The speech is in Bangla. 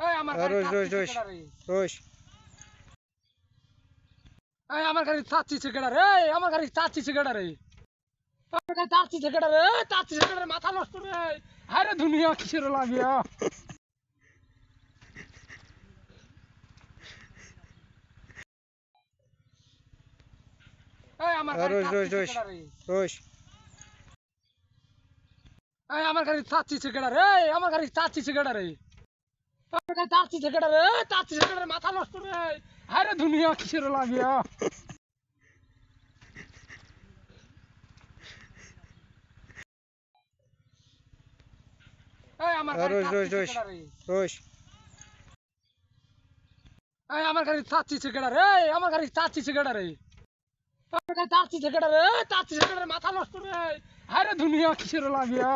এই আমার গাড়ি রোজ রোজ চাচ্ছি রোজ কেডা রে? রোজ এই আমার গাড়ি চাচ্ছি কেডা রে? এই আমার গাড়ি চাচ্ছি কেডা রে? আমার গাড়ি চাচ্ছি কেডা রে? চাচ্ছি কেডা রে? মাথা নষ্ট রে। আরে দুনিয়া কিসের লাগিয়া? এই আমার গাড়ি রোজ রোজ চাচ্ছি রোজ কেডা রে? রোজ এই আমার গাড়ি চাচ্ছি কেডা রে? এই আমার গাড়ি চাচ্ছি কেডা রে? আমার গাড়ি চাচ্ছি কেডা রে? চাচ্ছি কেডা রে? মাথা নষ্ট রে। আরে দুনিয়া কিসের লাগিয়া? এই আমার গাড়ি রোজ রোজ চাচ্ছি রোজ কেডা রে? রোজ এই আমার গাড়ি চাচ্ছি কেডা রে? এই আমার গাড়ি চাচ্ছি কেডা রে? আমার গাড়ি চাচ্ছি কেডা রে? চাচ্ছি কেডা রে? মাথা নষ্ট রে। আরে দুনিয়া কিসের লাগিয়া?